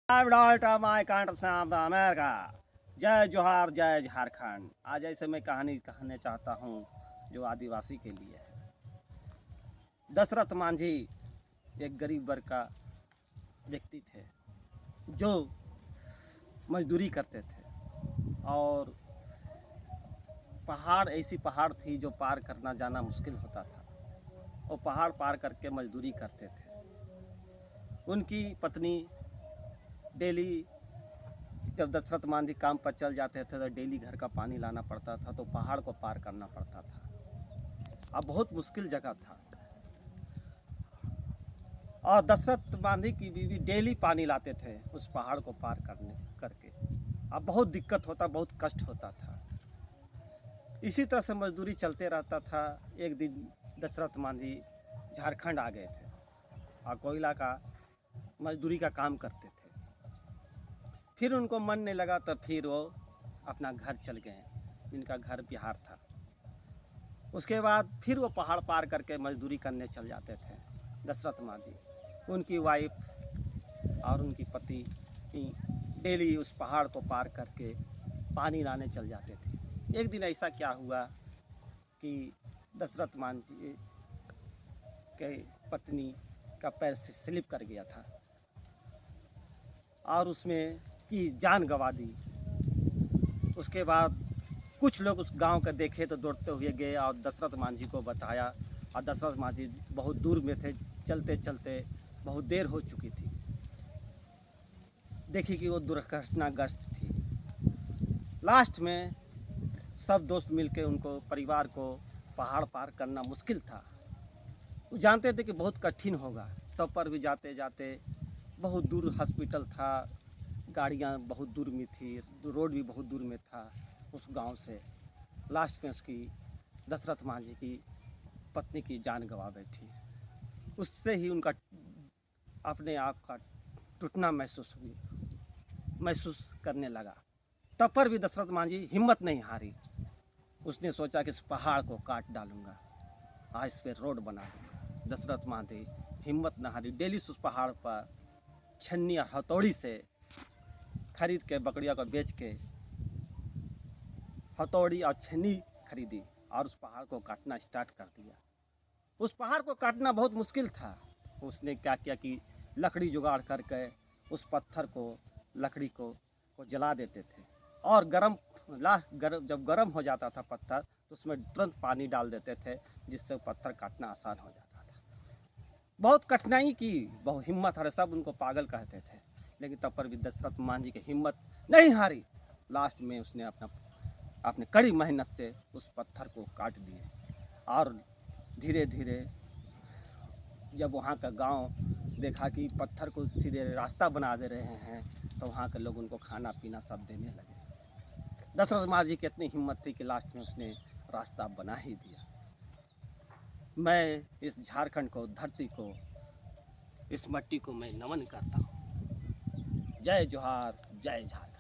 My country of the America. जय जोहार जय झारखंड। आज ऐसे मैं कहानी कहना चाहता हूँ जो आदिवासी के लिए है। दशरथ मांझी एक गरीब वर्ग का व्यक्ति थे जो मजदूरी करते थे और पहाड़ ऐसी पहाड़ थी जो पार करना जाना मुश्किल होता था। वो पहाड़ पार करके मजदूरी करते थे। उनकी पत्नी डेली जब दशरथ मांझी काम पर चल जाते थे तो डेली घर का पानी लाना पड़ता था, तो पहाड़ को पार करना पड़ता था। अब बहुत मुश्किल जगह था और दशरथ मांझी की बीवी डेली पानी लाते थे उस पहाड़ को पार करके। अब बहुत दिक्कत होता, बहुत कष्ट होता था। इसी तरह से मजदूरी चलते रहता था। एक दिन दशरथ मांझी झारखंड आ गए थे और कोयला का मजदूरी का काम करते थे। फिर उनको मन नहीं लगा तो फिर वो अपना घर चल गए, जिनका घर बिहार था। उसके बाद फिर वो पहाड़ पार करके मजदूरी करने चल जाते थे दशरथ मांझी। उनकी वाइफ और उनकी पति डेली उस पहाड़ को पार करके पानी लाने चल जाते थे। एक दिन ऐसा क्या हुआ कि दशरथ मांझी के पत्नी का पैर से स्लिप कर गया था और उसमें की जान गंवा दी। उसके बाद कुछ लोग उस गांव का देखे तो दौड़ते हुए गए और दशरथ मांझी को बताया और दशरथ मांझी बहुत दूर में थे। चलते चलते बहुत देर हो चुकी थी। देखी कि वो दुर्घटनाग्रस्त थी। लास्ट में सब दोस्त मिलकर उनको परिवार को पहाड़ पार करना मुश्किल था। वो जानते थे कि बहुत कठिन होगा, तब पर भी जाते जाते बहुत दूर हॉस्पिटल था, गाड़ियाँ बहुत दूर में थी, रोड भी बहुत दूर में था उस गांव से। लास्ट में उसकी दशरथ मांझी की पत्नी की जान गंवा बैठी। उससे ही उनका अपने आप का टूटना महसूस करने लगा। तब पर भी दशरथ मांझी हिम्मत नहीं हारी। उसने सोचा कि इस पहाड़ को काट डालूंगा, आज इस पर रोड बना दूंगा। दशरथ मांझी हिम्मत न हारी। डेली उस पहाड़ पर छन्नी और हथौड़ी से खरीद के, बकरियों को बेच के हथौड़ी और छन्नी खरीदी और उस पहाड़ को काटना स्टार्ट कर दिया। उस पहाड़ को काटना बहुत मुश्किल था। उसने क्या किया कि लकड़ी जुगाड़ करके उस पत्थर को, लकड़ी को जला देते थे और जब गर्म हो जाता था पत्थर तो उसमें तुरंत पानी डाल देते थे, जिससे पत्थर काटना आसान हो जाता था। बहुत कठिनाई की, बहुत हिम्मत हारे। सब उनको पागल कहते थे, लेकिन तब पर भी दशरथ मांझी की हिम्मत नहीं हारी। लास्ट में उसने अपने कड़ी मेहनत से उस पत्थर को काट दिए और धीरे धीरे जब वहाँ का गांव देखा कि पत्थर को सीधे रास्ता बना दे रहे हैं तो वहाँ के लोग उनको खाना पीना सब देने लगे। दशरथ मांझी की इतनी हिम्मत थी कि लास्ट में उसने रास्ता बना ही दिया। मैं इस झारखंड को, धरती को, इस मट्टी को मैं नमन करता हूँ। जय जोहार जय झारखंड।